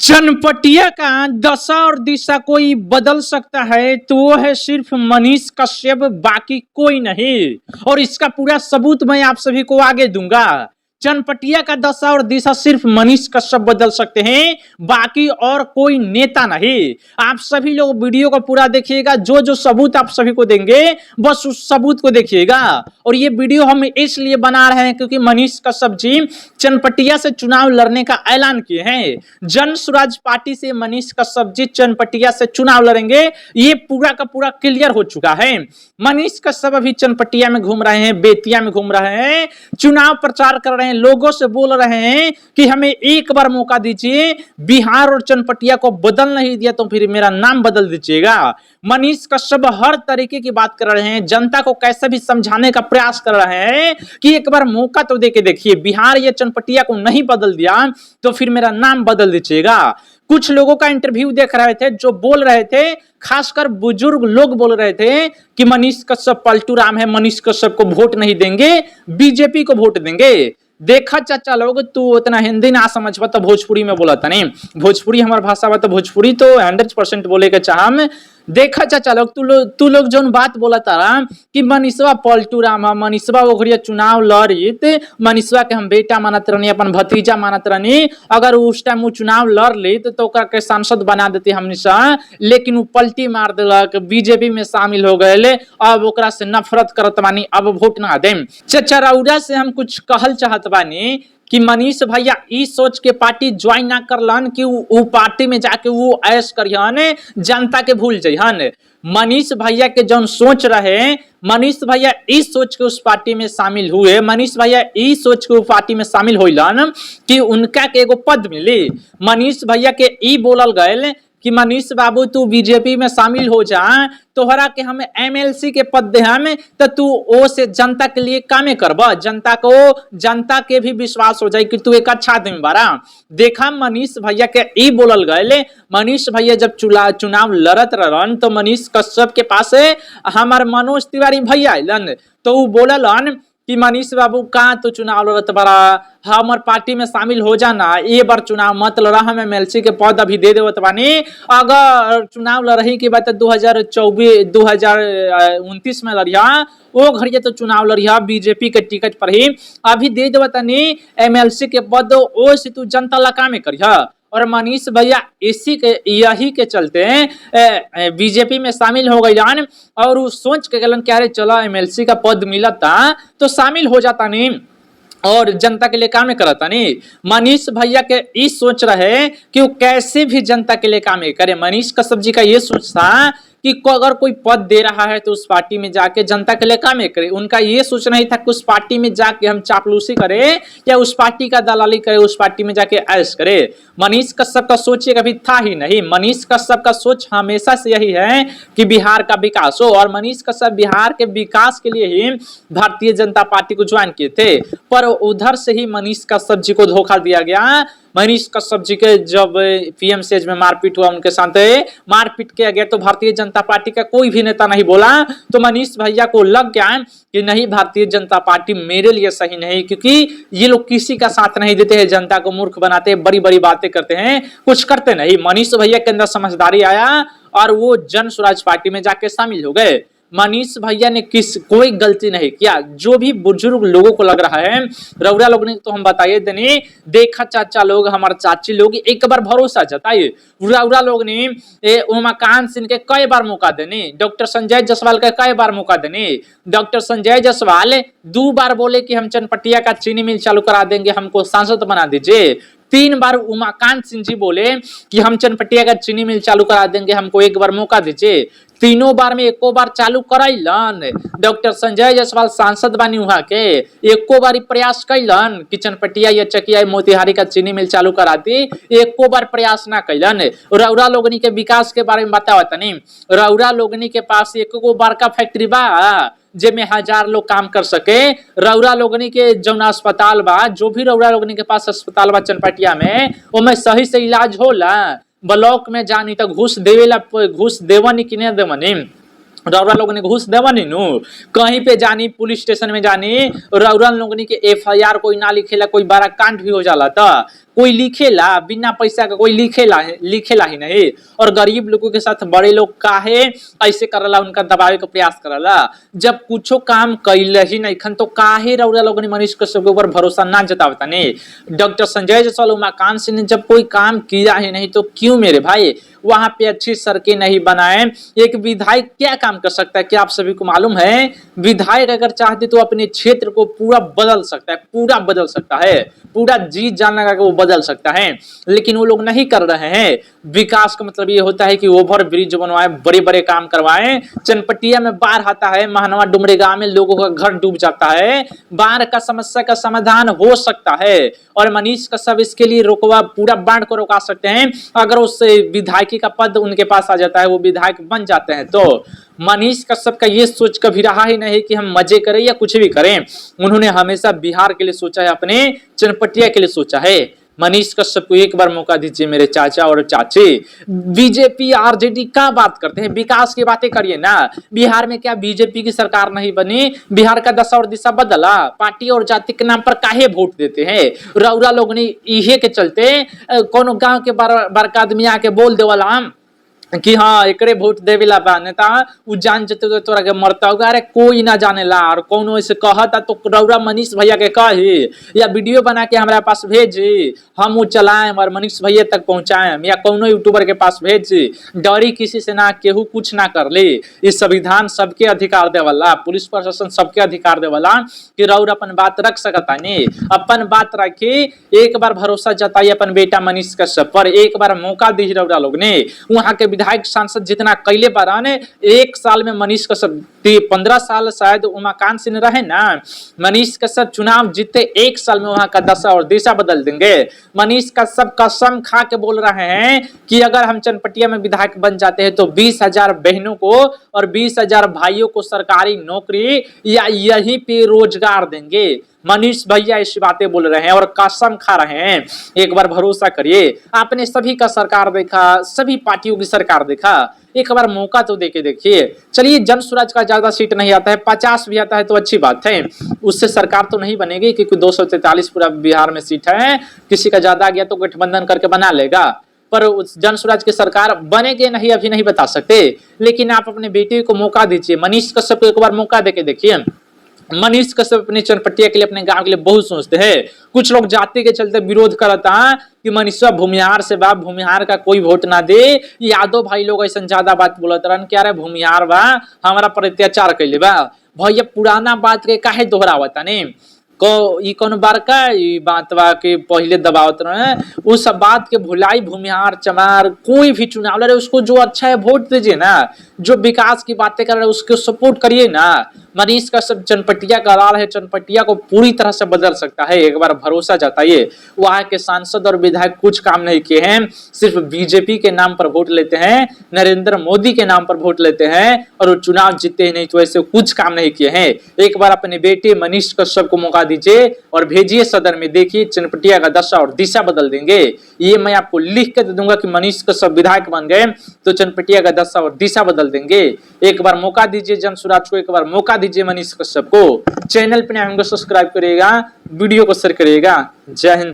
चनपटिया का दशा और दिशा कोई बदल सकता है तो वो है सिर्फ मनीष कश्यप, बाकी कोई नहीं। और इसका पूरा सबूत मैं आप सभी को आगे दूंगा। चनपटिया का दशा और दिशा सिर्फ मनीष कश्यप बदल सकते हैं, बाकी और कोई नेता नहीं। आप सभी लोग वीडियो को पूरा देखिएगा, जो जो सबूत आप सभी को देंगे बस उस सबूत को देखिएगा। और ये वीडियो हम इसलिए बना रहे हैं क्योंकि मनीष कश्यप जी चनपटिया से चुनाव लड़ने का ऐलान किए हैं। जन स्वराज पार्टी से मनीष कश्यप जी चनपटिया से चुनाव लड़ेंगे, ये पूरा का पूरा क्लियर हो चुका है। मनीष कश्यप अभी चनपटिया में घूम रहे हैं, बेतिया में घूम रहे हैं, चुनाव प्रचार कर रहे हैं, लोगों से बोल रहे हैं कि हमें एक बार मौका दीजिए, बिहार और चनपटिया को बदल नहीं दिया तो फिर मेरा नाम बदल दीजिएगा। मनीष कश्यप हर तरीके की बात कर रहे हैं, जनता को कैसे भी समझाने का प्रयास कर रहे हैं कि एक बार मौका तो देके देखिए, बिहार या चनपटिया को नहीं बदल दिया तो फिर मेरा नाम बदल दीजिएगा। कुछ लोगों का इंटरव्यू देख रहे थे जो बोल रहे थे, खासकर बुजुर्ग लोग बोल रहे थे कि मनीष कश्यप पलटू राम है, मनीष कश्यप को वोट नहीं देंगे, बीजेपी को वोट देंगे। देखा चाचा लोग, तू उतना हिंदी ना समझ पा तो भोजपुरी में बोला था नहीं, भोजपुरी हमारी भाषा बा तो भोजपुरी तो 100% बोले के चाह हम। देखा चाचा लोग, तू लोग जो बात बोला था कि मनीषवा पलटू राम है, मनीषवा ओघरिया चुनाव लड़ित, मनीषवा के हम बेटा मानत रहनी, अपन भतीजा मानत रहनी, अगर उस टाइम वो चुनाव लड़ लीत तो के सांसद बना देते हमनी सा, लेकिन वो पलटी मार दिलक, बीजेपी में शामिल हो गए, अब ओकरा से नफरत करत बानी, अब वोट ना देम। चाचा रउरा से हम कुछ कहल चाहत बानी कि मनीष भैया इस सोच के पार्टी ज्वाइन ना करलन कि वो पार्टी में जाके वो ऐश करियन, जनता के भूल जइहन। मनीष भैया के जौन सोच रहे, मनीष भैया इस सोच के उस पार्टी में शामिल हुए, मनीष भैया इस सोच के उस पार्टी में शामिल होइलन कि उनका के एगो पद मिली। मनीष भैया के ई बोलल गए कि मनीष बाबू तू बीजेपी में शामिल हो जा, तोहरा के हम एमएलसी के पद दे हम, तो तू ओ से जनता के लिए कामे करबा, जनता के भी विश्वास हो जाए कि तू एक अच्छा आदमी बारा। देखा मनीष भैया के ई बोलल गए, मनीष भैया जब चुनाव लड़त रहन तो मनीष कश्यप के पास हमार मनोज तिवारी भैया अलन, तो वो बोललन कि मनीष बाबू कहाँ तो चुनाव लड़त बड़ा, हमार पार्टी में शामिल हो जाना, ये बार चुनाव मत लड़ा, हम एमएलसी के पद अभी दे देवत बानी, अगर चुनाव लड़ही के बाद 2029 में लड़िया, वो घड़िया तो चुनाव लड़िया बीजेपी के टिकट पर ही, अभी दे देवतनी एमएलसी के पद, ओ से तू जनता लका में करिया। और मनीष भैया यही के चलते बीजेपी में शामिल हो गए और वो सोच के गलन क्या रे चला एमएलसी का पद मिला था तो शामिल हो जाता नहीं और जनता के लिए काम करता नहीं। मनीष भैया के इस सोच रहे कि वो कैसे भी जनता के लिए काम करे। मनीष कश्यप जी का ये सोच था कि अगर कोई पद दे रहा है तो उस पार्टी में जाके जनता के लिए काम करे। उनका ये सोच नहीं था कि उस पार्टी में जाके हम चापलूसी करें या उस पार्टी का दलाली करे, उस पार्टी में जाके ऐश करे। मनीष कश्यप का सोच ये कभी था ही नहीं। मनीष कश्यप का सोच हमेशा से यही है कि बिहार का विकास हो, और मनीष कश्यप बिहार के विकास के लिए ही भारतीय जनता पार्टी को ज्वाइन किए थे, पर उधर से ही मनीष कश्यप जी को धोखा दिया गया। मनीष कश्यप जी के जब पीएमसीएच में मारपीट हुआ, उनके साथ मारपीट किया गया तो भारतीय जनता पार्टी का कोई भी नेता नहीं बोला, तो मनीष भैया को लग गया कि नहीं भारतीय जनता पार्टी मेरे लिए सही नहीं, क्योंकि ये लोग किसी का साथ नहीं देते हैं, जनता को मूर्ख बनाते हैं, बड़ी बड़ी बातें करते हैं, कुछ करते नहीं। मनीष भैया के अंदर समझदारी आया और वो जन स्वराज पार्टी में जाके शामिल हो गए। मनीष भैया ने कोई गलती नहीं किया। जो भी बुजुर्ग लोगों को लग रहा है, रउरा लोग ने तो हम बताइए देने, देखा चाचा लोग, हमारे चाची लोग, एक बार भरोसा जताइए। रउरा लोग ने उमाकांत सिंह के कई बार मौका देने, डॉक्टर संजय जायसवाल के कई बार मौका देने। डॉक्टर संजय जायसवाल 2 बार बोले कि हम चनपटिया का चीनी मिल चालू करा देंगे, हमको सांसद बना दीजिए। 3 बार उमाकांत सिंह जी बोले कि हम चनपटिया का चीनी मिल चालू करा देंगे, हमको एक बार मौका दीजिए। तीनों बार में एको बार चालू कराइलन। डॉक्टर संजय जायसवाल सांसद बानी वहां के, एको बार प्रयास कैलन कि चनपटिया या चकिया मोतिहारी का चीनी मिल चालू करा दी, एको बार प्रयास ना कैलन। रउरा लोगनी के विकास के बारे में बतावत नहीं, रउरा लोगनी के पास एको बड़का फैक्ट्री बा जेमे 1000 लोग काम कर सके। रउरा लोगनी के जौन अस्पताल बा, जो भी रउरा लोगनी के पास अस्पताल बा चनपटिया में, ओमे सही से इलाज होला। ब्लॉक में जानी तो घूस देवनी कि नहीं देवनी, रउरा लोगन ने घूस देवनी नु, कहीं पे जानी पुलिस स्टेशन में जानी, रउरा लोगन के एफआईआर कोई ना लिखेला, कोई बड़ा कांड भी हो जाला था कोई लिखेला बिना पैसा का, कोई लिखेला ही नहीं। और गरीब लोगों के साथ बड़े लोग काहे ऐसे करला, उनका दबावे का प्रयास करला। जब कुछो काम कैले ही नहीं खन तो काहे रउरा लोग ने मनीष कश्यप के ऊपर भरोसा ना जतावता ने। डॉक्टर संजय जायसवाल, उमाकांत सिंह ने जब कोई काम किया ही नहीं तो क्यों मेरे भाई वहां पे अच्छी सड़कें नहीं बनाए। एक विधायक क्या काम कर सकता है, क्या आप सभी को मालूम है? विधायक अगर चाहते तो अपने क्षेत्र को पूरा बदल सकता है, पूरा बदल सकता है, पूरा जी जान लगा के वो बदल सकता है, लेकिन वो लोग नहीं कर रहे हैं। विकास का मतलब ये होता है कि ओवर ब्रिज बनवाए, बड़े बड़े काम करवाए। चनपटिया में बाढ़ आता है, महनवा डुमरे गांव में लोगों का घर डूब जाता है, बाढ़ का समस्या का समाधान हो सकता है। और मनीष कश्यप इसके लिए रोकवा, पूरा बाढ़ को रोका सकते हैं। अगर उस विधायकी का पद उनके पास आ जाता है, वो विधायक बन जाते हैं, तो मनीष कश्यप का ये सोच कभी रहा ही नहीं कि हम मजे करें या कुछ भी करें। उन्होंने हमेशा बिहार के लिए सोचा है, अपने चनपटिया के लिए सोचा है। मनीष कश्यप को एक बार मौका दीजिए मेरे चाचा और चाची। बीजेपी आरजेडी का बात करते हैं, विकास की बातें करिए ना। बिहार में क्या बीजेपी की सरकार नहीं बनी? बिहार का दशा और दिशा बदला? पार्टी और जाति के नाम पर काहे वोट देते हैं? रउरा लोग ने इहे के चलते कोनो गांव के बड़का आदमी आके बोल देवला कि हाँ एकरे वोट देवेला बा नेता, उ जान जते तो तोरा के मरता होगा। अरे कोई ना जानेला, और कोनो ऐसे कहता तो रउरा मनीष भैया के कही या वीडियो बना के हमारे पास भेजी, हम वो चलाएं और मनीष भैया तक पहुंचाएं, या कोनो यूट्यूबर के पास भेजी। डरी किसी से ना, केहू कुछ ना कर ले। इस संविधान सबके अधिकार देवला, पुलिस प्रशासन सबके अधिकार देवला कि रउर अपन बात रख सकता नहीं। अपन बात रखी, एक बार भरोसा जताइए अपन बेटा मनीष कश्यप पर, एक बार मौका दी रउरा लोग ने। वहां के विधायक सांसद जितना कैले बारान, एक साल में मनीष कश्यप 15 साल शायद उमाकांत सिंह रहे ना, मनीष कश्यप चुनाव जीते एक साल में वहां का दशा और दिशा बदल देंगे। मनीष कश्यप कसम खा के बोल रहे हैं कि अगर हम चनपटिया में विधायक बन जाते हैं तो 20,000 बहनों को और 20,000 भाइयों को सरकारी नौकरी या यहीं पे रोजगार देंगे। मनीष भैया ऐसी बातें बोल रहे हैं और कसम खा रहे हैं। एक बार भरोसा करिए, आपने सभी का सरकार देखा, सभी पार्टियों की सरकार देखा, एक बार मौका तो देके देखिए। चलिए जन स्वराज का ज्यादा सीट नहीं आता है, 50 भी आता है तो अच्छी बात है, उससे सरकार तो नहीं बनेगी क्योंकि 243 पूरा बिहार में सीट है। किसी का ज्यादा आ गया तो गठबंधन करके बना लेगा, पर जन स्वराज की सरकार बनेगी नहीं अभी नहीं बता सकते। लेकिन आप अपने बेटे को मौका दीजिए, मनीष कश्यप को एक बार मौका देके देखिए। मनीष कश्यप अपने चनपटिया के लिए, अपने गांव के लिए बहुत सोचते हैं। कुछ लोग जाति के चलते विरोध करता कि मनीषा भूमिहार से बा, भूमिहार का कोई वोट ना दे। यादव भाई लोग ऐसा ज्यादा बात बोलत रहन कि अरे भूमिहार बा हमारा पर अत्याचार कैले बा। भैया पुराना बात के काहे दोहरावता ने को ई कौन बड़का ई बातवा के पहले दबावत रहे, उस बात के भुलाई। भूमिहार चमार कोई भी चुनाव लड़े उसको जो अच्छा है वोट दीजिए ना, जो विकास की बातें कर रहे हैं उसको सपोर्ट करिए ना। मनीष कश्यप चनपटिया का लाल है, चनपटिया को पूरी तरह से बदल सकता है, एक बार भरोसा जताइए। वहां के सांसद और विधायक कुछ काम नहीं किए हैं, सिर्फ बीजेपी के नाम पर वोट लेते हैं, नरेंद्र मोदी के नाम पर वोट लेते हैं और वो चुनाव जीते ही नहीं, तो ऐसे कुछ काम नहीं किए हैं। एक बार अपने बेटे मनीष कश्यप को मौका दीजिए और भेजिए सदन में, देखिए चनपटिया का दशा और दिशा बदल देंगे। ये मैं आपको लिख के दे दूंगा कि मनीष कश्यप विधायक बन गए तो चनपटिया का दशा और दिशा बदल देंगे। एक बार मौका दीजिए जन स्वराज को, एक बार मौका दीजिए मनीष कश्यप को। चैनल पे नए होंगे सब्सक्राइब करिएगा, वीडियो को शेयर करिएगा। जय हिंद।